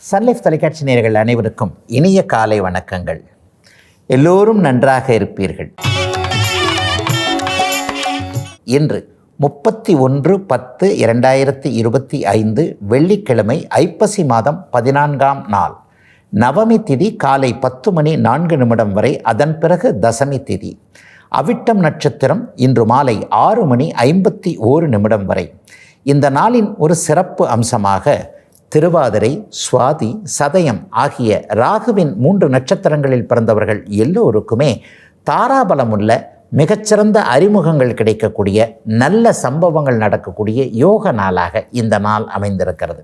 Sun Life தொலைக்காட்சி நேயர்கள் அனைவருக்கும் இனிய காலை வணக்கங்கள். எல்லோரும் நன்றாக இருப்பீர்கள். இன்று 31/10/2025 வெள்ளிக்கிழமை, ஐப்பசி மாதம் 14ஆம் நாள். நவமி திதி காலை 10:04 வரை, அதன் பிறகு தசமி திதி. அவிட்டம் நட்சத்திரம் இன்று மாலை 6:51 வரை. இந்த நாளின் ஒரு சிறப்பு அம்சமாக திருவாதிரை, சுவாதி, சதயம் ஆகிய ராகுவின் 3 நட்சத்திரங்களில் பிறந்தவர்கள் எல்லோருக்குமே தாராபலமுள்ள மிகச்சிறந்த அறிமுகங்கள் கிடைக்கக்கூடிய, நல்ல சம்பவங்கள் நடக்கக்கூடிய யோக நாளாக இந்த நாள் அமைந்திருக்கிறது.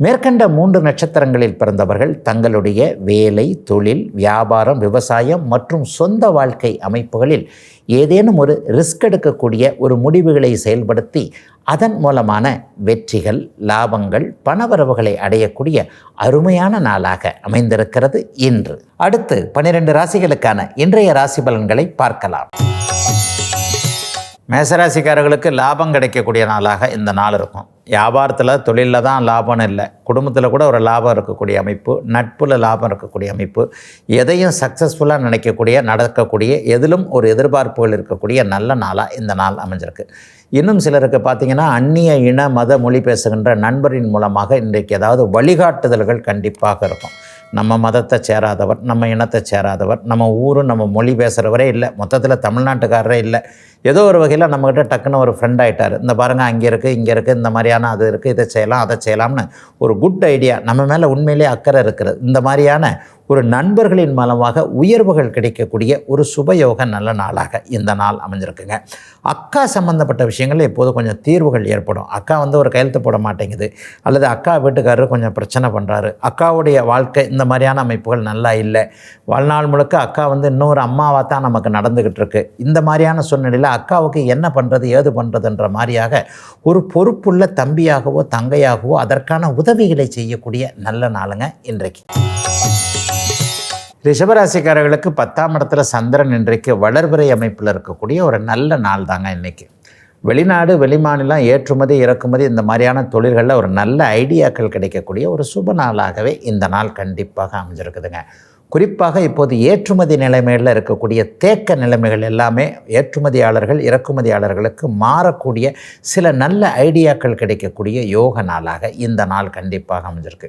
மேற்கண்ட 3 நட்சத்திரங்களில் பிறந்தவர்கள் தங்களுடைய வேலை, தொழில், வியாபாரம், விவசாயம் மற்றும் சொந்த வாழ்க்கை அமைப்புகளில் ஏதேனும் ஒரு ரிஸ்க் எடுக்கக்கூடிய ஒரு முடிவுகளை செயல்படுத்தி அதன் மூலமான வெற்றிகள், லாபங்கள், பணவரவுகளை அடையக்கூடிய அருமையான நாளாக அமைந்திருக்கிறது இன்று. அடுத்து 12 ராசிகளுக்கான இன்றைய ராசி பலன்களை பார்க்கலாம். மேசராசிக்காரர்களுக்கு லாபம் கிடைக்கக்கூடிய நாளாக இந்த நாள் இருக்கும். வியாபாரத்தில், தொழிலில் தான் லாபம்னு இல்லை, குடும்பத்தில் கூட ஒரு லாபம் இருக்கக்கூடிய அமைப்பு, நட்பில் லாபம் இருக்கக்கூடிய அமைப்பு, எதையும் சக்ஸஸ்ஃபுல்லாக நடக்கக்கூடிய, எதிலும் ஒரு எதிர்பார்ப்புகள் இருக்கக்கூடிய நல்ல நாளாக இந்த நாள் அமைஞ்சிருக்கு. இன்னும் சிலருக்கு பார்த்திங்கன்னா, அந்நிய இன மத மொழி பேசுகின்ற நண்பரின் மூலமாக இன்றைக்கு ஏதாவது வழிகாட்டுதல்கள் கண்டிப்பாக இருக்கும். நம்ம மதத்தை சேராதவர், நம்ம இனத்தை சேராதவர், நம்ம ஊரும் நம்ம மொழி பேசுகிறவரே இல்லை, மொத்தத்தில் தமிழ்நாட்டுக்காரரே இல்லை, ஏதோ ஒரு வகையில் நம்மக்கிட்ட டக்குன்னு ஒரு ஃப்ரெண்ட் ஆகிட்டார். இந்த பாருங்கள், அங்கே இருக்குது, இங்கே இருக்குது, இந்த மாதிரியான அது இருக்குது, இதை செய்யலாம், அதை செய்யலாம்னு ஒரு குட் ஐடியா, நம்ம மேலே உண்மையிலே அக்கறை இருக்கிறது. இந்த மாதிரியான ஒரு நண்பர்களின் மூலமாக உயர்வுகள் கிடைக்கக்கூடிய ஒரு சுபயோக நல்ல நாளாக இந்த நாள் அமைஞ்சிருக்குங்க. அக்கா சம்மந்தப்பட்ட விஷயங்கள் எப்போதும் கொஞ்சம் தீர்வுகள் ஏற்படும். அக்கா ஒரு கையெழுத்து போட மாட்டேங்குது, அல்லது அக்கா வீட்டுக்காரர் கொஞ்சம் பிரச்சனை பண்ணுறாரு, அக்காவுடைய வாழ்க்கை இந்த மாதிரியான அமைப்புகள் நல்லா இல்லை, வாழ்நாள் முழுக்க அக்கா இன்னொரு அம்மாவாக தான் நமக்கு நடந்துக்கிட்டு இருக்கு. இந்த மாதிரியான சூழ்நிலையில் அக்காவுக்கு என்ன பண்ணுறது, ஏது பண்ணுறதுன்ற மாதிரியாக ஒரு பொறுப்புள்ள தம்பியாகவோ தங்கையாகவோ அதற்கான உதவிகளை செய்யக்கூடிய நல்ல நாளுங்க இன்றைக்கு. ரிஷபராசிக்காரர்களுக்கு 10ஆம் இடத்துல சந்திரன் இன்றைக்கு வளர்பிறை அமைப்பில் இருக்கக்கூடிய ஒரு நல்ல நாள் தாங்க இன்றைக்கி. வெளிநாடு, வெளிமாநிலம், ஏற்றுமதி, இறக்குமதி இந்த மாதிரியான தொழில்களில் ஒரு நல்ல ஐடியாக்கள் கிடைக்கக்கூடிய ஒரு சுப நாளாகவே இந்த நாள் கண்டிப்பாக அமைஞ்சிருக்குதுங்க. குறிப்பாக இப்போது ஏற்றுமதி நிலைமையில் இருக்கக்கூடிய தேக்க நிலைமைகள் எல்லாமே ஏற்றுமதியாளர்கள், இறக்குமதியாளர்களுக்கு மாறக்கூடிய சில நல்ல ஐடியாக்கள் கிடைக்கக்கூடிய யோக நாளாக இந்த நாள் கண்டிப்பாக அமைஞ்சிருக்கு.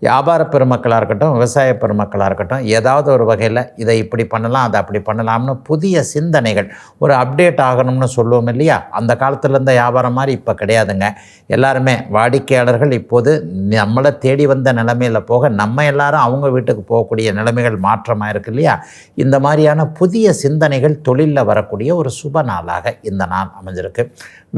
வியாபார பெருமக்களாக இருக்கட்டும், விவசாய பெருமக்களாக இருக்கட்டும், ஏதாவது ஒரு வகையில் இதை இப்படி பண்ணலாம், அதை அப்படி பண்ணலாம்னு புதிய சிந்தனைகள், ஒரு அப்டேட் ஆகணும்னு சொல்லுவோம் இல்லையா, அந்த காலத்தில் இருந்த வியாபாரம் மாதிரி இப்போ கிடையாதுங்க. எல்லாருமே வாடிக்கையாளர்கள் இப்போது நம்மளை தேடி வந்த நிலைமையில் போக, நம்ம எல்லாரும் அவங்க வீட்டுக்கு போகக்கூடிய நிலைமை மாற்றமாக இருக்கு இல்லையா. இந்த மாதிரியான புதிய சிந்தனைகள் தொழிலில் வரக்கூடிய ஒரு சுப நாளாக இந்த நாள் அமைஞ்சிருக்கு.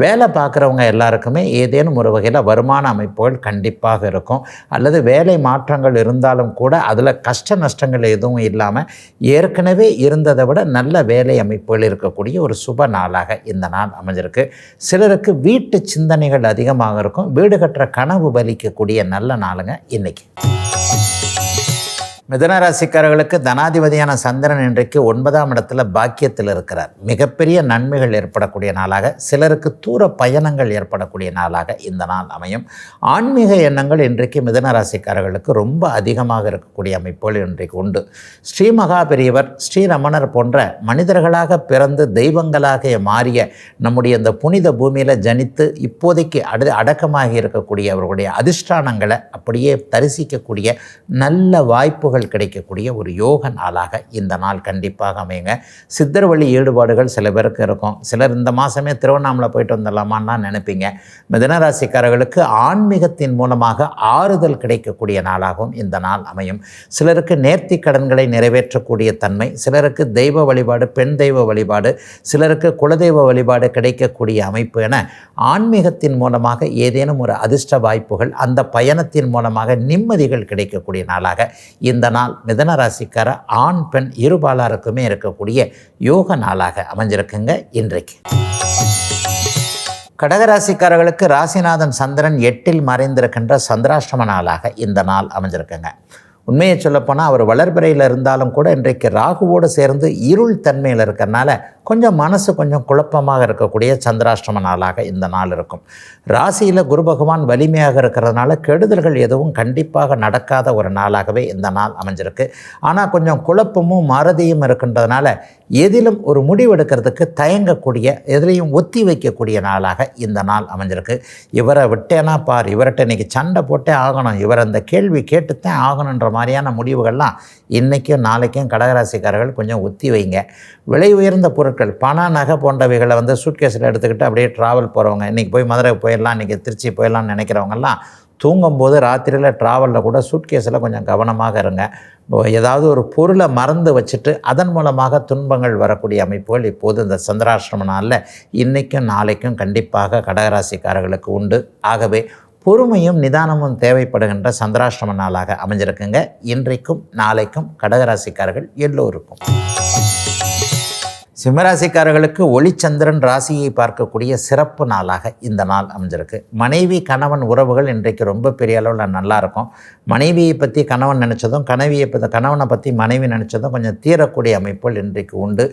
வேலை பார்க்குறவங்க எல்லாருக்குமே ஏதேனும் ஒரு வகையில் வருமான அமைப்புகள் கண்டிப்பாக இருக்கும், அல்லது வேலை மாற்றங்கள் இருந்தாலும் கூட அதில் கஷ்ட நஷ்டங்கள் எதுவும் இல்லாமல் ஏற்கனவே இருந்ததை விட நல்ல வேலை அமைப்புகள் இருக்கக்கூடிய ஒரு சுப நாளாக இந்த நாள் அமைஞ்சிருக்கு. சிலருக்கு வீட்டு சிந்தனைகள் அதிகமாக இருக்கும், வீடு கட்டுற கனவு பலிக்கக்கூடிய நல்ல நாளுங்க இன்னைக்கு. மிதுனராசிக்காரர்களுக்கு தனாதிபதியான சந்திரன் இன்றைக்கு 9ஆம் இடத்துல பாக்கியத்தில் இருக்கிறார். மிகப்பெரிய நன்மைகள் ஏற்படக்கூடிய நாளாக, சிலருக்கு தூர பயணங்கள் ஏற்படக்கூடிய நாளாக இந்த நாள் அமையும். ஆன்மீக எண்ணங்கள் இன்றைக்கு மிதுனராசிக்காரர்களுக்கு ரொம்ப அதிகமாக இருக்கக்கூடிய அமைப்புகள் இன்றைக்கு உண்டு. ஸ்ரீ மகா பெரியவர், ஸ்ரீரமணர் போன்ற மனிதர்களாக பிறந்து தெய்வங்களாக மாறிய நம்முடைய இந்த புனித பூமியில் ஜனித்து இப்போதைக்கு அடக்கமாக இருக்கக்கூடிய அவர்களுடைய அதிஷ்டானங்களை அப்படியே தரிசிக்கக்கூடிய நல்ல வாய்ப்புகள் கிடைக்கக்கூடிய ஒரு யோக நாளாக இந்த நாள் கண்டிப்பாக அமையுங்க. சித்தர் வழி ஈடுபாடுகள் சில பேருக்கு இருக்கும். சிலர் இந்த மாதமே திருவண்ணாமலை போயிட்டு வந்துடலாமான்னு நினைப்பீங்க. மிதுனராசிக்காரர்களுக்கு ஆன்மீகத்தின் மூலமாக ஆறுதல் கிடைக்கக்கூடிய நாளாகவும் இந்த நாள் அமையும். சிலருக்கு நேர்த்தி கடன்களை நிறைவேற்றக்கூடிய தன்மை, சிலருக்கு தெய்வ வழிபாடு, பெண் தெய்வ வழிபாடு, சிலருக்கு குலதெய்வ வழிபாடு கிடைக்கக்கூடிய அமைப்பு என ஆன்மீகத்தின் மூலமாக ஏதேனும் ஒரு அதிர்ஷ்ட வாய்ப்புகள், அந்த பயணத்தின் மூலமாக நிம்மதிகள் கிடைக்கக்கூடிய நாளாக இந்த நாள் மிதுன ராசிக்கார ஆண் பெண் இருபாலாருக்குமே இருக்கக்கூடிய யோக நாளாக அமைஞ்சிருக்குங்க இன்றைக்கு. கடகராசிக்காரர்களுக்கு ராசிநாதன் சந்திரன் 8இல் மறைந்திருக்கின்ற சந்திராஷ்டம நாளாக இந்த நாள் அமைஞ்சிருக்குங்க. உண்மையை சொல்லப்போனால் அவர் வளர்பிறையில் இருந்தாலும் கூட இன்றைக்கு ராகுவோடு சேர்ந்து இருள் தன்மையில் இருக்கிறனால கொஞ்சம் மனசு கொஞ்சம் குழப்பமாக இருக்கக்கூடிய சந்திராஷ்டம நாளாக இந்த நாள் இருக்கும். ராசியில் குரு பகவான் வலிமையாக இருக்கிறதுனால கெடுதல்கள் எதுவும் கண்டிப்பாக நடக்காத ஒரு நாளாகவே இந்த நாள் அமைஞ்சிருக்கு. ஆனால் கொஞ்சம் குழப்பமும் மறதியும் இருக்கின்றதுனால எதிலும் ஒரு முடிவெடுக்கிறதுக்கு தயங்கக்கூடிய, எதிலையும் ஒத்தி வைக்கக்கூடிய நாளாக இந்த நாள் அமைஞ்சிருக்கு. இவரை விட்டேனா பார், இவர்கிட்ட இன்றைக்கி சண்டை போட்டே ஆகணும், இவர் அந்த கேள்வி கேட்டுத்தான் ஆகணுன்ற மாதிரியான முடிவுகள்லாம் இன்றைக்கும் நாளைக்கும் கடகராசிக்காரர்கள் கொஞ்சம் ஒத்தி வைங்க. விலை உயர்ந்த பொருட்கள், பண நகை போன்றவைகளை சூட்கேஸில் எடுத்துக்கிட்டு அப்படியே ட்ராவல் போகிறவங்க, இன்றைக்கி போய் மதுரை போயிடலாம், இன்றைக்கி திருச்சி போயிடலாம்னு நினைக்கிறவங்கெல்லாம் தூங்கும்போது ராத்திரியில் ட்ராவலில் கூட சூட்கேஸில் கொஞ்சம் கவனமாக இருங்க. ஏதாவது ஒரு பொருளை மறந்து வச்சுட்டு அதன் மூலமாக துன்பங்கள் வரக்கூடிய அமைப்புகள் இப்போது இந்த சந்திராஷ்டம நாளில் இன்றைக்கும் நாளைக்கும் கண்டிப்பாக கடகராசிக்காரர்களுக்கு உண்டு. ஆகவே பொறுமையும் நிதானமும் தேவைப்படுகின்ற சந்திராஷ்டம நாளாக அமைஞ்சிருக்குங்க இன்றைக்கும் நாளைக்கும் கடகராசிக்காரர்கள் எல்லோருக்கும். சிம்மராசிக்காரர்களுக்கு ஒளிச்சந்திரன் ராசியை பார்க்கக்கூடிய சிறப்பு நாளாக இந்த நாள் அமைஞ்சிருக்கு. மனைவி கணவன் உறவுகள் இன்றைக்கு ரொம்ப பெரிய அளவில் நல்லாயிருக்கும். மனைவியை பற்றி கணவன் நினச்சதும், கணவனை பற்றி மனைவி நினச்சதும் கொஞ்சம் தீரக்கூடிய அமைப்புகள் இன்றைக்கு உண்டு.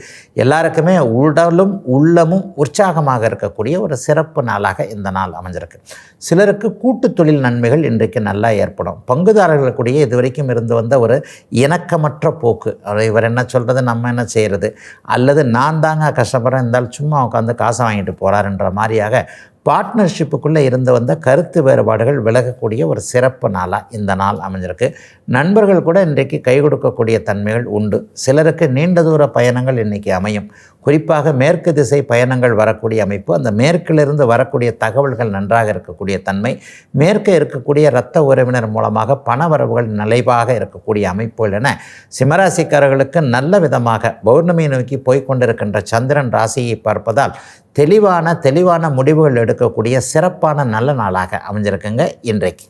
எல்லாருக்குமே உடலும் உள்ளமும் உற்சாகமாக இருக்கக்கூடிய ஒரு சிறப்பு நாளாக இந்த நாள் அமைஞ்சிருக்கு. சிலருக்கு கூட்டு தொழில் நன்மைகள் இன்றைக்கு நல்லா ஏற்படும். பங்குதாரர்களுக்குடைய இதுவரைக்கும் இருந்து வந்த ஒரு இணக்கமற்ற போக்கு, இவர் என்ன சொல்கிறது நம்ம என்ன செய்கிறது, அல்லது நான் தாங்க கஷ்டப்படுறேன், இருந்தாலும் சும்மா உட்காந்து காசை வாங்கிட்டு போகிறாருன்ற மாதிரியாக பார்ட்னர்ஷிப்புக்குள்ளே இருந்து வந்த கருத்து வேறுபாடுகள் விலகக்கூடிய ஒரு சிறப்பு நாளாக இந்த நாள் அமைஞ்சிருக்கு. நண்பர்கள் கூட இன்றைக்கு கை கொடுக்கக்கூடிய தன்மைகள் உண்டு. சிலருக்கு நீண்ட தூர பயணங்கள் இன்றைக்கி அமையும். குறிப்பாக மேற்கு திசை பயணங்கள் வரக்கூடிய அமைப்பு, அந்த மேற்கிலிருந்து வரக்கூடிய தகவல்கள் நன்றாக இருக்கக்கூடிய தன்மை, மேற்கே இருக்கக்கூடிய இரத்த உறவினர் மூலமாக பண வரவுகள் நிலைவாக இருக்கக்கூடிய அமைப்புகள் என சிம்மராசிக்காரர்களுக்கு நல்ல விதமாக பௌர்ணமியை நோக்கி போய்கொண்டிருக்கின்ற சந்திரன் ராசியை பார்ப்பதால் தெளிவான முடிவுகள் எடுக்கக்கூடிய சிறப்பான நல்ல நாளாக அமைஞ்சிருக்குங்க இன்றைக்கு.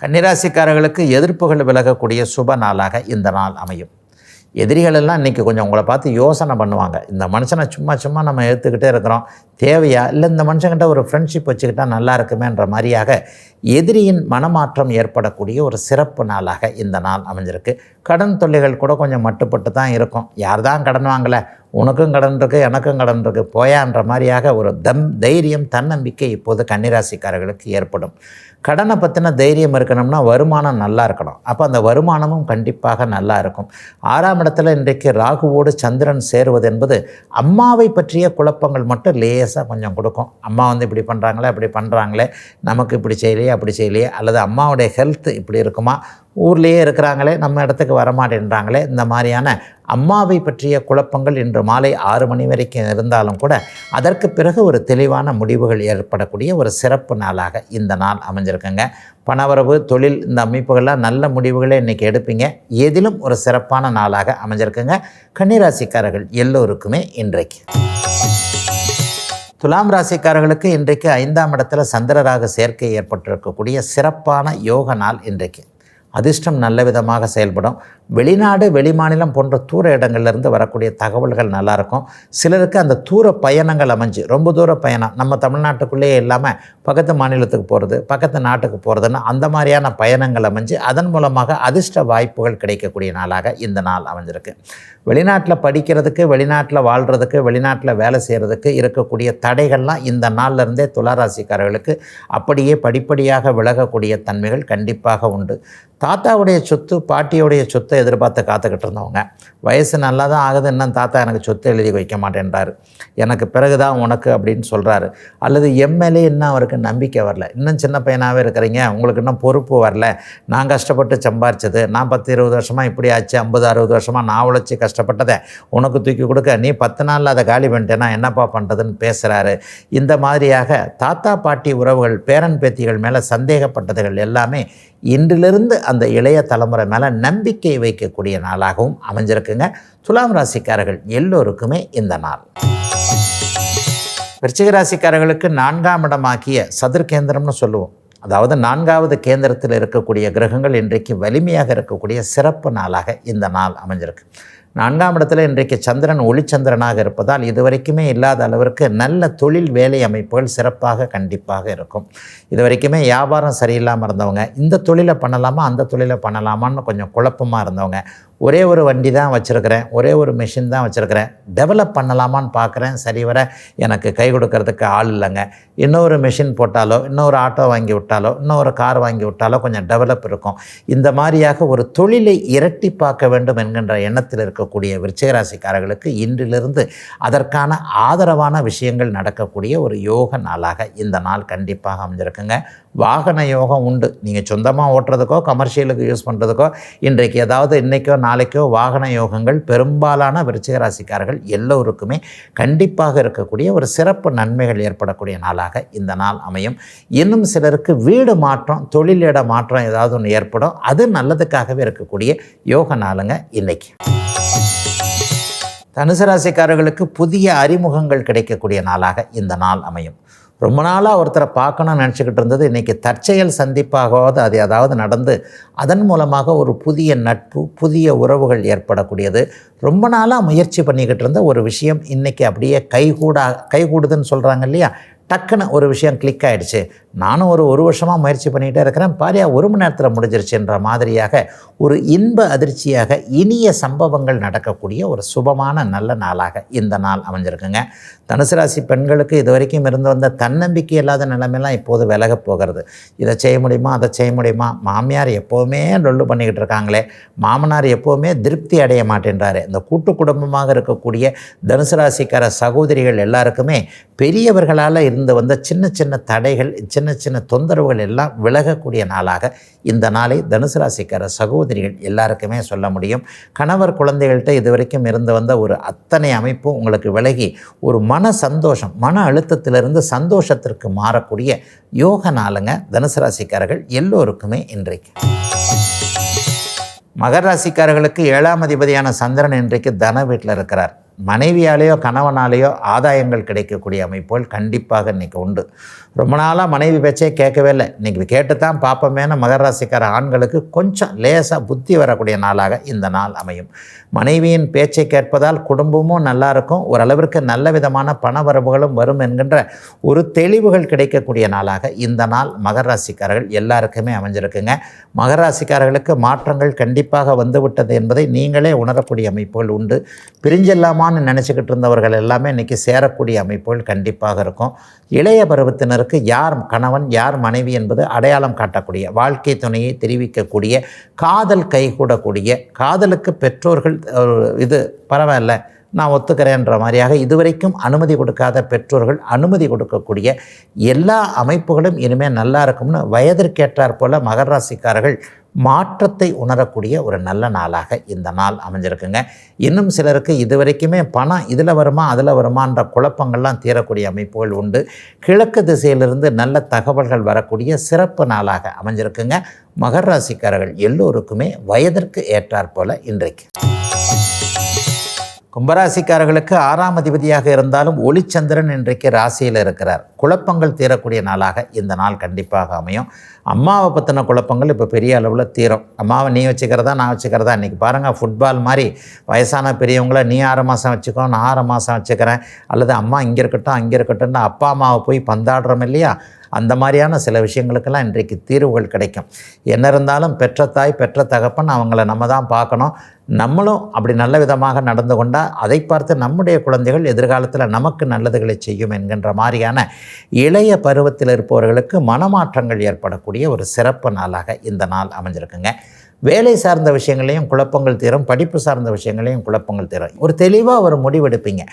கன்னிராசிக்காரர்களுக்கு எதிர்ப்புகள் விலகக்கூடிய சுப நாளாக இந்த நாள் அமையும். எதிரிகளெல்லாம் இன்றைக்கி கொஞ்சம் உங்களை பார்த்து யோசனை பண்ணுவாங்க. இந்த மனுஷனை சும்மா நம்ம எடுத்துக்கிட்டே இருக்கிறோம், தேவையா, இல்லை இந்த மனுஷங்கிட்ட ஒரு ஃப்ரெண்ட்ஷிப் வச்சுக்கிட்டால் நல்லா இருக்குமேன்ற மாதிரியாக எதிரியின் மனமாற்றம் ஏற்படக்கூடிய ஒரு சிறப்பு நாளாக இந்த நாள் அமைஞ்சிருக்கு. கடன் தொல்லைகள் கூட கொஞ்சம் மட்டுப்பட்டு தான் இருக்கும். யார் தான் கடன் வாங்கலை, உனக்கும் கடன் இருக்குது எனக்கும் கடன் இருக்குது போயான்ற மாதிரியாக ஒரு தைரியம் தன்னம்பிக்கை இப்போது கன்னிராசிக்காரர்களுக்கு ஏற்படும். கடனை பற்றின தைரியம் இருக்கணும்னா வருமானம் நல்லா இருக்கணும். அப்போ அந்த வருமானமும் கண்டிப்பாக நல்லா இருக்கும். 6ஆம் இடத்துல இன்றைக்கு ராகுவோடு சந்திரன் சேருவது என்பது அம்மாவை பற்றிய குழப்பங்கள் மட்டும் லேசாக கொஞ்சம் கொடுக்கும். அம்மா இப்படி பண்ணுறாங்களே அப்படி பண்ணுறாங்களே, நமக்கு இப்படி செய்யலையே அப்படி செய்யலையே, அல்லது அம்மாவுடைய ஹெல்த் இப்படி இருக்குமா, ஊர்லேயே இருக்கிறாங்களே நம்ம இடத்துக்கு வரமாட்டேன்றாங்களே, இந்த மாதிரியான அம்மாவை பற்றிய குழப்பங்கள் இன்று மாலை 6 மணி வரைக்கும் இருந்தாலும் கூட அதற்கு பிறகு ஒரு தெளிவான முடிவுகள் ஏற்படக்கூடிய ஒரு சிறப்பு நாளாக இந்த நாள் அமைஞ்சிருக்குங்க. பணவரவு, தொழில், இந்த அமைப்புகள்லாம் நல்ல முடிவுகளை இன்றைக்கி எடுப்பீங்க. எதிலும் ஒரு சிறப்பான நாளாக அமைஞ்சிருக்குங்க கன்னிராசிக்காரர்கள் எல்லோருக்குமே இன்றைக்கு. துலாம் ராசிக்காரர்களுக்கு இன்றைக்கு 5ஆம் இடத்துல சந்திரராக சேர்க்கை ஏற்பட்டிருக்கக்கூடிய சிறப்பான யோக நாள் இன்றைக்கு. அதிர்ஷ்டம் நல்ல விதமாக செயல்படும். வெளிநாடு வெளிமாநிலம் போன்ற தூர இடங்கள்லேருந்து வரக்கூடிய தகவல்கள் நல்லாயிருக்கும். சிலருக்கு அந்த தூர பயணங்கள் அமைஞ்சு, ரொம்ப தூர பயணம், நம்ம தமிழ்நாட்டுக்குள்ளேயே இல்லாமல் பக்கத்து மாநிலத்துக்கு போகிறது, பக்கத்து நாட்டுக்கு போகிறதுன்னு அந்த மாதிரியான பயணங்கள் அமைஞ்சு அதன் மூலமாக அதிர்ஷ்ட வாய்ப்புகள் கிடைக்கக்கூடிய நாளாக இந்த நாள் அமைஞ்சிருக்கு. வெளிநாட்டில் படிக்கிறதுக்கு, வெளிநாட்டில் வாழ்கிறதுக்கு, வெளிநாட்டில் வேலை செய்கிறதுக்கு இருக்கக்கூடிய தடைகள்லாம் இந்த நாள்லேருந்தே துளாராசிக்காரர்களுக்கு அப்படியே படிப்படியாக விலகக்கூடிய தன்மைகள் கண்டிப்பாக உண்டு. தாத்தாவுடைய சொத்து, பாட்டியோடைய சொத்தை எதிர்பார்த்து காத்துக்கிட்டு இருந்தவங்க, வயசு நல்லா தான் ஆகுது, இன்னும் தாத்தா எனக்கு சொத்து எழுதி வைக்க மாட்டேன்றாரு, எனக்கு பிறகு தான் உனக்கு அப்படின்னு சொல்கிறாரு. அல்லது எம்எல்ஏ இன்னும் அவருக்கு நம்பிக்கை வரல, இன்னும் சின்ன பையனாகவே இருக்கிறீங்க, உங்களுக்கு இன்னும் பொறுப்பு வரல, நான் கஷ்டப்பட்டு சம்பாரிச்சது, நான் 10-20 வருஷமாக இப்படி ஆச்சு, 50-60 வருஷமாக நான் உழைச்சி கஷ்டப்பட்டதை உனக்கு தூக்கி கொடுக்க நீ 10 நாளில் அதை காலி பண்ணிட்டேன்னா என்னப்பா பண்ணுறதுன்னு பேசுகிறாரு. இந்த மாதிரியாக தாத்தா பாட்டி உறவுகள், பேரன் பேத்திகள் மேலே சந்தேகப்பட்டதுகள் எல்லாமே இன்றிலிருந்து அந்த இளைய தலைமுறை மேலே நம்பிக்கை வைக்கக்கூடிய நாளாகவும் அமைஞ்சிருக்குங்க துலாம் ராசிக்காரர்கள் எல்லோருக்குமே இந்த நாள். விருச்சிக ராசிக்காரர்களுக்கு 4ஆம் இடமாக்கிய சதுர்கேந்திரம்னு சொல்லுவோம். அதாவது 4வது கேந்திரத்தில் இருக்கக்கூடிய கிரகங்கள் இன்றைக்கு வலிமையாக இருக்கக்கூடிய சிறப்பு நாளாக இந்த நாள் அமைஞ்சிருக்கு. 4ஆம் இடத்துல இன்றைக்கு சந்திரன் ஒளிச்சந்திரனாக இருப்பதால் இதுவரைக்குமே இல்லாத அளவிற்கு நல்ல தொழில் வேலை அமைப்புகள் சிறப்பாக கண்டிப்பாக இருக்கும். இதுவரைக்குமே வியாபாரம் சரியில்லாமல் இருந்தவங்க, இந்த தொழிலை பண்ணலாமா அந்த தொழிலை பண்ணலாமான்னு கொஞ்சம் குழப்பமாக இருந்தவங்க, ஒரே ஒரு வண்டி தான் வச்சுருக்கிறேன், ஒரே ஒரு மிஷின் தான் வச்சுருக்கிறேன், டெவலப் பண்ணலாமான்னு பார்க்குறேன், சரிவர எனக்கு கை கொடுக்கறதுக்கு ஆள் இல்லைங்க, இன்னொரு மிஷின் போட்டாலோ இன்னொரு ஆட்டோ வாங்கி விட்டாலோ இன்னொரு கார் வாங்கி விட்டாலோ கொஞ்சம் டெவலப் இருக்கும். இந்த மாதிரியாக ஒரு தொழிலை இரட்டிப்பாக்க வேண்டும் என்கின்ற எண்ணத்தில் இருக்கக்கூடிய விருச்சிகராசிக்காரர்களுக்கு இன்றிலிருந்து அதற்கான ஆதரவான விஷயங்கள் நடக்கக்கூடிய ஒரு யோக நாளாக இந்த நாள் கண்டிப்பாக அமைஞ்சிருக்குங்க. வாகன யோகம் உண்டு. நீங்கள் சொந்தமாக ஓட்டுறதுக்கோ கமர்ஷியலுக்கு யூஸ் பண்ணுறதுக்கோ இன்றைக்கு ஏதாவது இன்றைக்கோ நாளைக்கோ வாகன யோகங்கள் பெரும்பாலான விருச்சிகராசிக்காரர்கள் எல்லோருக்குமே கண்டிப்பாக இருக்கக்கூடிய ஒரு சிறப்பு நன்மைகள் ஏற்படக்கூடிய நாளாக இந்த நாள் அமையும். இன்னும் சிலருக்கு வீடு மாற்றம், தொழிலிட மாற்றம் ஏதாவது ஒன்று ஏற்படும். அது நல்லதுக்காகவே இருக்கக்கூடிய யோக நாளுங்க இன்னைக்கு. தனுசு ராசிக்காரர்களுக்கு புதிய அறிமுகங்கள் கிடைக்கக்கூடிய நாளாக இந்த நாள் அமையும். ரொம்ப நாளாக ஒருத்தரை பார்க்கணும்னு நினச்சிக்கிட்டு இருந்தது இன்றைக்கி தற்செயல் சந்திப்பாகவாவது அது ஏதாவது நடந்து அதன் மூலமாக ஒரு புதிய நட்பு, புதிய உறவுகள் ஏற்படக்கூடியது. ரொம்ப நாளாக முயற்சி பண்ணிக்கிட்டு இருந்த ஒரு விஷயம் இன்றைக்கி அப்படியே கைகூடுதுன்னு சொல்கிறாங்க இல்லையா, டக்குன்னு ஒரு விஷயம் கிளிக் ஆகிடுச்சு. நானும் ஒரு வருஷமாக முயற்சி பண்ணிகிட்டே இருக்கிறேன், பாரியா 1 மணி நேரத்தில் முடிஞ்சிருச்சுன்ற மாதிரியாக ஒரு இன்ப அதிர்ச்சியாக இனிய சம்பவங்கள் நடக்கக்கூடிய ஒரு சுபமான நல்ல நாளாக இந்த நாள் அமைஞ்சிருக்குங்க. தனுசு ராசி பெண்களுக்கு இது வரைக்கும் இருந்து வந்த தன்னம்பிக்கை இல்லாத நிலைமையெல்லாம் இப்போது விலக போகிறது. இதை செய்ய முடியுமா, அதை செய்ய முடியுமா, மாமியார் எப்போவுமே டொல்லு பண்ணிக்கிட்டு இருக்காங்களே, மாமனார் எப்போவுமே திருப்தி அடைய மாட்டேன்றாரு. இந்த கூட்டு குடும்பமாக இருக்கக்கூடிய தனுசு ராசிக்கார சகோதரிகள் எல்லாருக்குமே பெரியவர்களால் இருந்து வந்த சின்ன சின்ன தடைகள், சின்ன சின்ன தொந்தரவுகள் எல்லாம் விலகக்கூடிய நாளாக இந்த நாளை தனுசு ராசிக்கார சகோதரிகள் எல்லாருக்குமே சொல்ல முடியும். கணவர் குழந்தைகள்கிட்ட இதுவரைக்கும் இருந்து வந்த ஒரு அத்தனை அமைப்பும் உங்களுக்கு விலகி ஒரு மன சந்தோஷம், மன அழுத்தத்திலிருந்து சந்தோஷத்திற்கு மாறக்கூடிய யோக நாளுங்க தனுசு ராசிக்காரர்கள் எல்லோருக்குமே இன்றைக்கு. மகர ராசிக்காரர்களுக்கு 7ஆம் அதிபதியான சந்திரன் இன்றைக்கு தன வீட்டில் இருக்கிறார். மனைவியாலேயோ கணவனாலேயோ ஆதாயங்கள் கிடைக்கக்கூடிய அமைப்புகள் கண்டிப்பாக இன்றைக்கி உண்டு. ரொம்ப நாளாக மனைவி பேச்சே கேட்கவே இல்லை, இன்றைக்கி கேட்டு தான் பார்ப்போமேன மகர ராசிக்கார ஆண்களுக்கு கொஞ்சம் லேசாக புத்தி வரக்கூடிய நாளாக இந்த நாள் அமையும். மனைவியின் பேச்சை கேட்பதால் குடும்பமும் நல்லா இருக்கும், ஓரளவிற்கு நல்ல விதமான பண வரவுகளும் வரும் என்கின்ற ஒரு தெளிவுகள் கிடைக்கக்கூடிய நாளாக இந்த நாள் மகர ராசிக்காரர்கள் எல்லாருக்குமே அமைஞ்சிருக்குங்க. மகர ராசிக்காரர்களுக்கு மாற்றங்கள் கண்டிப்பாக வந்துவிட்டது என்பதை நீங்களே உணரக்கூடிய அமைப்புகள் உண்டு. பிரிஞ்செல்லாமான்னு நினச்சிக்கிட்டு இருந்தவர்கள் எல்லாமே இன்றைக்கி சேரக்கூடிய அமைப்புகள் கண்டிப்பாக இருக்கும். இளைய பருவத்தினருக்கு யார் கணவன் யார் மனைவி என்பது அடையாளம் காட்டக்கூடிய, வாழ்க்கை துணையை தெரிவிக்கக்கூடிய, காதல் கைகூடக்கூடிய, காதலுக்கு பெற்றோர்கள் இது பரவாயில்ல நான் ஒத்துக்கிறேன்ற மாதிரியாக இதுவரைக்கும் அனுமதி கொடுக்காத பெற்றோர்கள் அனுமதி கொடுக்கக்கூடிய எல்லா அமைப்புகளும் இனிமேல் நல்லா இருக்கும்னு வயதிற்கேற்றார் போல மகர ராசிக்காரர்கள் மாற்றத்தை உணரக்கூடிய ஒரு நல்ல நாளாக இந்த நாள் அமைஞ்சிருக்குங்க. இன்னும் சிலருக்கு இதுவரைக்குமே பணம் இதில் வருமா அதில் வருமான்ற குழப்பங்கள்லாம் தீரக்கூடிய அமைப்புகள் உண்டு. கிழக்கு திசையிலிருந்து நல்ல தகவல்கள் வரக்கூடிய சிறப்பு நாளாக அமைஞ்சிருக்குங்க. மகர ராசிக்காரர்கள் எல்லோருக்குமே வயதிற்கு ஏற்றாற் போல இன்றைக்கு. கும்பராசிக்காரர்களுக்கு 6ஆம் அதிபதியாக இருந்தாலும் ஒளிச்சந்திரன் இன்றைக்கு ராசியில் இருக்கிறார். குழப்பங்கள் தீரக்கூடிய நாளாக இந்த நாள் கண்டிப்பாக அமையும். அம்மாவை பற்றின குழப்பங்கள் இப்போ பெரிய அளவில் தீரும். அம்மாவை நீ வச்சுக்கிறதா நான் வச்சுக்கிறதா, இன்றைக்கி பாருங்கள் ஃபுட்பால் மாதிரி வயசான பெரியவங்கள நீ 6 மாதம் வச்சுக்கோ நான் 6 மாதம் வச்சுக்கிறேன், அல்லது அம்மா இங்கே இருக்கட்டும் அங்கே இருக்கட்டும்னு அப்பா அம்மாவை போய் பந்தாடுறோம் இல்லையா, அந்த மாதிரியான சில விஷயங்களுக்கெல்லாம் இன்றைக்கு தீர்வுகள் கிடைக்கும். என்ன இருந்தாலும் பெற்ற தாய் பெற்ற தகப்பன் அவங்கள நம்ம தான் பார்க்கணும். நம்மளும் அப்படி நல்ல விதமாக நடந்து கொண்டால் அதை பார்த்து நம்முடைய குழந்தைகள் எதிர்காலத்தில் நமக்கு நல்லதுகளை செய்யும் என்கின்ற மாதிரியான இளைய பருவத்தில் இருப்பவர்களுக்கு மனமாற்றங்கள் ஏற்படக்கூடிய ஒரு சிறப்பு நாளாக இந்த நாள் அமைஞ்சிருக்குங்க. வேலை சார்ந்த விஷயங்களையும் குழப்பங்கள் தீரும், படிப்பு சார்ந்த விஷயங்களையும் குழப்பங்கள் தீரும். ஒரு தெளிவாக ஒரு முடிவெடுப்பீங்க.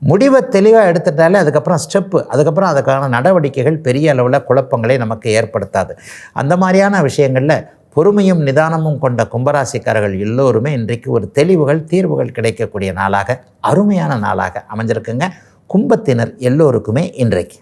முடிவை தெளிவாக எடுத்துட்டாலே அதுக்கப்புறம் ஸ்டெப்பு, அதுக்கப்புறம் அதுக்கான நடவடிக்கைகள் பெரிய அளவில் குழப்பங்களை நமக்கு ஏற்படுத்தாது. அந்த மாதிரியான விஷயங்களில் பொறுமையும் நிதானமும் கொண்ட கும்பராசிக்காரர்கள் எல்லோருமே இன்றைக்கு ஒரு தெளிவுகள் தீர்வுகள் கிடைக்கக்கூடிய நாளாக அருமையான நாளாக அமைஞ்சிருக்குங்க. கும்பத்தினர் எல்லோருக்குமே இன்றைக்கு.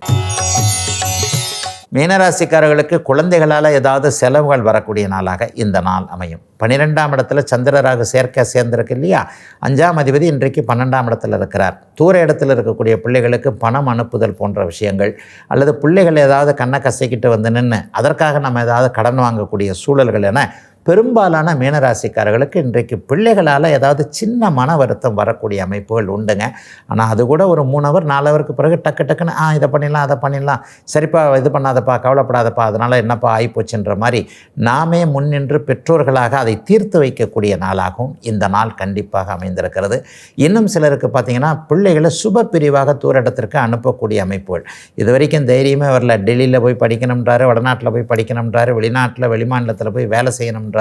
மீனராசிக்காரர்களுக்கு குழந்தைகளால் ஏதாவது செலவுகள் வரக்கூடிய நாளாக இந்த நாள் அமையும். 12ஆம் இடத்துல சந்திரராக சேர்க்கை சேர்ந்திருக்கு இல்லையா, 5ஆம் அதிபதி இன்றைக்கு 12ஆம் இடத்துல இருக்கிறார். தூர இடத்துல இருக்கக்கூடிய பிள்ளைகளுக்கு பணம் அனுப்புதல் போன்ற விஷயங்கள், அல்லது பிள்ளைகள் ஏதாவது கண்ணை கசைக்கிட்டு வந்து நின்று அதற்காக நம்ம ஏதாவது கடன் வாங்கக்கூடிய சூழல்கள் என பெரும்பாலான மீனராசிக்காரர்களுக்கு இன்றைக்கு பிள்ளைகளால் ஏதாவது சின்ன மன வருத்தம் வரக்கூடிய அமைப்புகள் உண்டுங்க. ஆனால் அது கூட ஒரு 3 ஹவர் 4 ஹவருக்கு பிறகு டக்குன்னு இதை பண்ணிடலாம் அதை பண்ணிடலாம், சரிப்பா இது பண்ணாதப்பா கவலைப்படாதப்பா அதனால் என்னப்பா ஆகிப்போச்சுன்ற மாதிரி நாமே முன்னின்று பெற்றோர்களாக அதை தீர்த்து வைக்கக்கூடிய நாளாகவும் இந்த நாள் கண்டிப்பாக அமைந்திருக்கிறது. இன்னும் சிலருக்கு பார்த்திங்கன்னா பிள்ளைகளை சுப பிரிவாக தூர இடத்திற்கு அனுப்பக்கூடிய அமைப்புகள். இது வரைக்கும் தைரியமே வரல, டெல்லியில் போய் படிக்கணுன்றாரு, வடநாட்டில் போய் படிக்கணுன்றாரு, வெளிநாட்டில் வெளிமாநிலத்தில் போய் வேலை செய்யணும்.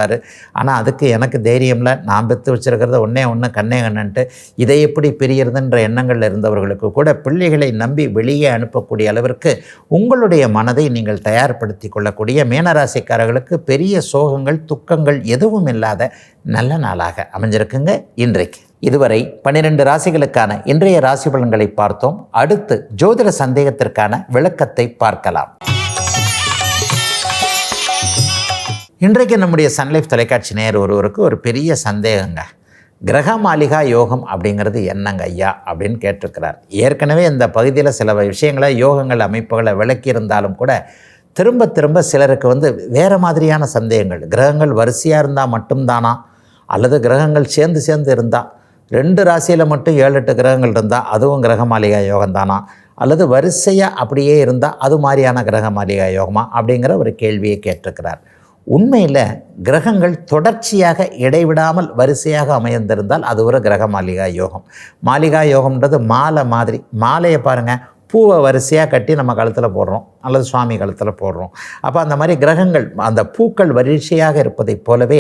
ஆனால் அதுக்கு எனக்கு தைரியம்ல, நான் பெற்று வச்சிருக்கிறத ஒன்று கண்ணே கண்ணன்ட்டு இதை எப்படி பிரியறதுன்ற எண்ணங்கள் இருந்தவர்களுக்கு கூட பிள்ளைகளை நம்பி வெளியே அனுப்பக்கூடிய அளவிற்கு உங்களுடைய மனதை நீங்கள் தயார்படுத்தி கொள்ளக்கூடிய மீனராசிக்காரர்களுக்கு பெரிய சோகங்கள் துக்கங்கள் எதுவும் இல்லாத நல்ல நாளாக அமைஞ்சிருக்குங்க இன்றைக்கு. இதுவரை 12 ராசிகளுக்கான இன்றைய ராசி பலன்களை பார்த்தோம். அடுத்து ஜோதிட சந்தேகத்திற்கான விளக்கத்தை பார்க்கலாம். இன்றைக்கு நம்முடைய சன்லைஃப் தொலைக்காட்சி நேயர் ஒருவருக்கு ஒரு பெரிய சந்தேகங்க. கிரக மாளிகா யோகம் அப்படிங்கிறது என்னங்க ஐயா அப்படின்னு கேட்டிருக்கிறார். ஏற்கனவே இந்த பகுதியில் சில விஷயங்களை யோகங்கள் அமைப்புகளை விளக்கியிருந்தாலும் கூட திரும்ப திரும்ப சிலருக்கு வேறு மாதிரியான சந்தேகங்கள். கிரகங்கள் வரிசையாக இருந்தால் மட்டும்தானா, அல்லது கிரகங்கள் சேர்ந்து இருந்தால் 2 ராசியில் மட்டும் 7-8 கிரகங்கள் இருந்தால் அதுவும் கிரக மாளிகா யோகம் தானா, அல்லது வரிசையாக அப்படியே இருந்தால் அது மாதிரியான கிரக மாளிகா யோகமா அப்படிங்கிற ஒரு கேள்வியை கேட்டிருக்கிறார். உண்மையில் கிரகங்கள் தொடர்ச்சியாக இடைவிடாமல் வரிசையாக அமைந்திருந்தால் அது ஒரு கிரக மாளிகா யோகம். மாளிகா யோகம்ன்றது மாலை மாதிரி. மாலையை பாருங்கள், பூவை வரிசையாக கட்டி நம்ம கழுத்தில் போடுறோம் அல்லது சுவாமி கழுத்தில் போடுறோம். அப்போ அந்த மாதிரி கிரகங்கள் அந்த பூக்கள் வரிசையாக இருப்பதைப் போலவே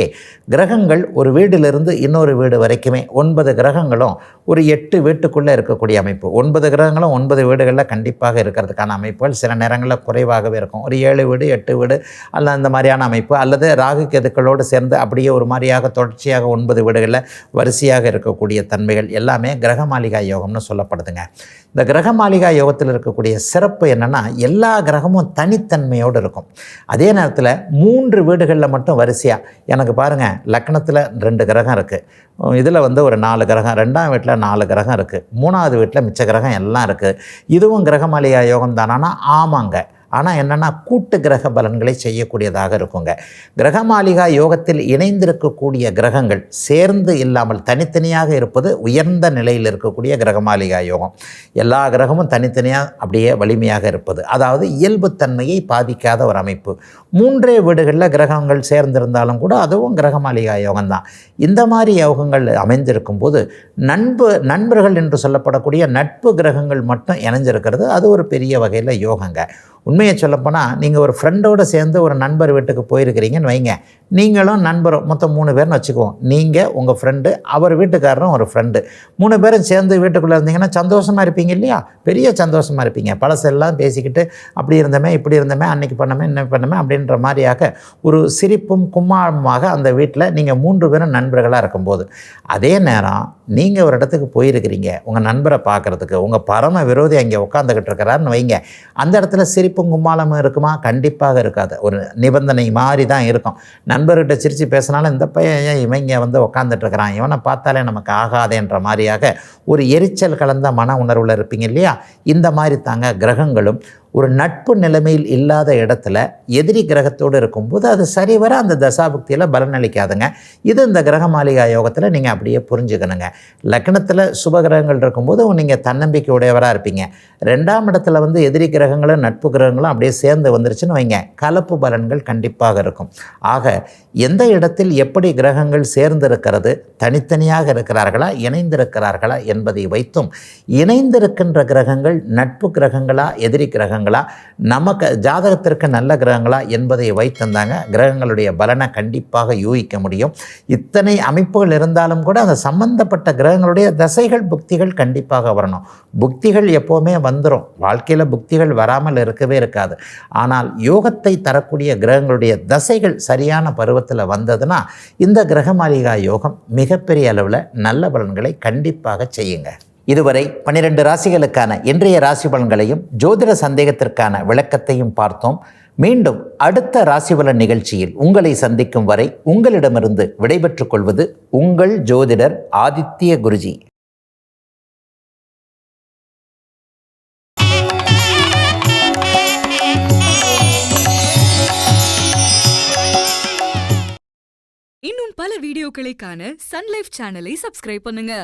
கிரகங்கள் ஒரு வீட்டிலிருந்து இன்னொரு வீடு வரைக்குமே 9 கிரகங்களும் ஒரு 8 வீட்டுக்குள்ளே இருக்கக்கூடிய அமைப்பு. 9 கிரகங்களும் 9 வீடுகளில் கண்டிப்பாக இருக்கிறதுக்கான அமைப்புகள் சில நேரங்களில் குறைவாகவே இருக்கும். ஒரு 7 வீடு 8 வீடு அல்ல அந்த மாதிரியான அமைப்பு, அல்லது ராகு கேதுக்களோடு சேர்ந்து அப்படியே ஒரு மாதிரியாக தொடர்ச்சியாக 9 வீடுகளில் வரிசையாக இருக்கக்கூடிய தன்மைகள் எல்லாமே கிரக மாளிகா யோகம்னு சொல்லப்படுதுங்க. இந்த கிரக மாளிகா யோகத்தில் இருக்கக்கூடிய சிறப்பு என்னென்னா எல்லா கிரகமும் தனித்தன்மையோடு இருக்கும். அதே நேரத்தில் 3 வீடுகளில் மட்டும் வரிசையாக எனக்கு பாருங்கள், லக்னத்தில் 2 கிரகம் இருக்குது, இதில் ஒரு 4 கிரகம், 2ஆம் வீட்டில் 4 கிரகம் இருக்குது, 3ஆவது வீட்டில் மிச்ச கிரகம் எல்லாம் இருக்குது. இதுவும் கிரக மாளிகா யோகம் தானா? ஆமாங்க. ஆனால் என்னென்னா கூட்டு கிரக பலன்களை செய்யக்கூடியதாக இருக்குங்க. கிரக மாளிகா யோகத்தில் இணைந்திருக்கக்கூடிய கிரகங்கள் சேர்ந்து இல்லாமல் தனித்தனியாக இருப்பது உயர்ந்த நிலையில் இருக்கக்கூடிய கிரக மாளிகா யோகம். எல்லா கிரகமும் தனித்தனியாக அப்படியே வலிமையாக இருப்பது, அதாவது இயல்புத்தன்மையை பாதிக்காத ஒரு அமைப்பு. 3 வீடுகளில் கிரகங்கள் சேர்ந்திருந்தாலும் கூட அதுவும் கிரக மாளிகா யோகம்தான். இந்த மாதிரி யோகங்கள் அமைந்திருக்கும் போது நண்பர்கள் என்று சொல்லப்படக்கூடிய நட்பு கிரகங்கள் மட்டும் இணைஞ்சிருக்கிறது அது ஒரு பெரிய வகையில் யோகங்க. உண்மையை சொல்லப்போனால் நீங்கள் ஒரு ஃப்ரெண்டோடு சேர்ந்து ஒரு நண்பர் வீட்டுக்கு போயிருக்கிறீங்கன்னு வைங்க, நீங்களும் நண்பரும் மொத்தம் 3 பேர்னு வச்சுக்குவோம். நீங்கள், உங்கள் ஃப்ரெண்டு, அவர் வீட்டுக்காரரும் ஒரு ஃப்ரெண்டு, 3 பேரும் சேர்ந்து வீட்டுக்குள்ளே இருந்தீங்கன்னா சந்தோஷமாக இருப்பீங்க இல்லையா? பெரிய சந்தோஷமாக இருப்பீங்க. பழசெல்லாம் பேசிக்கிட்டு அப்படி இருந்தமே இப்படி இருந்தமே அன்றைக்கி பண்ணமே என்ன பண்ணமே அப்படின்ற மாதிரியாக ஒரு சிரிப்பும் கும்மாளமாக அந்த வீட்டில் நீங்கள் 3 பேரும் நண்பர்களாக இருக்கும்போது, அதே நேரம் நீங்கள் ஒரு இடத்துக்கு போயிருக்கிறீங்க உங்கள் நண்பரை பார்க்குறதுக்கு, உங்கள் பரம விரோதி அங்கே உட்காந்துக்கிட்டு இருக்கிறாருன்னு வைங்க, அந்த இடத்துல சிரிப்பும் கும்மாளமும் இருக்குமா? கண்டிப்பாக இருக்காது. ஒரு நிபந்தனை மாதிரி தான் இருக்கும். நண்பர்கிட்ட சிரித்து பேசினாலும் இந்த பையன் ஏன் இவங்க உட்காந்துட்டு இருக்கிறான், இவனை பார்த்தாலே நமக்கு ஆகாதேன்ற மாதிரியாக ஒரு எரிச்சல் கலந்த மன உணர்வில் இருப்பீங்க இல்லையா? இந்த மாதிரி தாங்க கிரகங்களும் ஒரு நட்பு நிலைமையில் இல்லாத இடத்துல எதிரி கிரகத்தோடு இருக்கும்போது அது சரிவர அந்த தசாபுக்தியில் பலனளிக்காதுங்க. இது இந்த கிரக மாளிகா யோகத்தில் நீங்கள் அப்படியே புரிஞ்சுக்கணுங்க. லக்னத்தில் சுப கிரகங்கள் இருக்கும்போது நீங்கள் தன்னம்பிக்கை உடையவராக இருப்பீங்க. 2ஆம் இடத்துல எதிரி கிரகங்களும் நட்பு கிரகங்களும் அப்படியே சேர்ந்து வந்துருச்சுன்னு வைங்க, கலப்பு பலன்கள் கண்டிப்பாக இருக்கும். ஆக எந்த இடத்தில் எப்படி கிரகங்கள் சேர்ந்து இருக்கிறது, தனித்தனியாக இருக்கிறார்களா இணைந்திருக்கிறார்களா என்பதை வைத்தும், இணைந்திருக்கின்ற கிரகங்கள் நட்பு கிரகங்களா எதிரி கிரகங்கள் நமக்கு ஜாதகத்திற்கு நல்ல கிரகங்களா என்பதை வைத்திருந்தாங்க கிரகங்களுடைய பலனை கண்டிப்பாக யூகிக்க முடியும். இத்தனை அமைப்புகள் இருந்தாலும் கூட அந்த சம்பந்தப்பட்ட கிரகங்களுடைய தசைகள் புக்திகள் கண்டிப்பாக வரணும். புக்திகள் எப்போவுமே வந்துடும், வாழ்க்கையில் புக்திகள் வராமல் இருக்கவே இருக்காது. ஆனால் யோகத்தை தரக்கூடிய கிரகங்களுடைய தசைகள் சரியான பருவத்தில் வந்ததுன்னா இந்த கிரக மாளிகா யோகம் மிகப்பெரிய அளவில் நல்ல பலன்களை கண்டிப்பாக செய்யுங்க. இதுவரை 12 ராசிகளுக்கான இன்றைய ராசி பலன்களையும் ஜோதிட சந்தேகத்திற்கான விளக்கத்தையும் பார்த்தோம். மீண்டும் அடுத்த ராசிபலன் நிகழ்ச்சியில் உங்களை சந்திக்கும் வரை உங்களிடமிருந்து விடைபெற்றுக் கொள்வது உங்கள் ஜோதிடர் ஆதித்ய குருஜி. இன்னும் பல வீடியோக்களை காண சன் லைஃப் சேனலை சப்ஸ்கிரைப் பண்ணுங்க.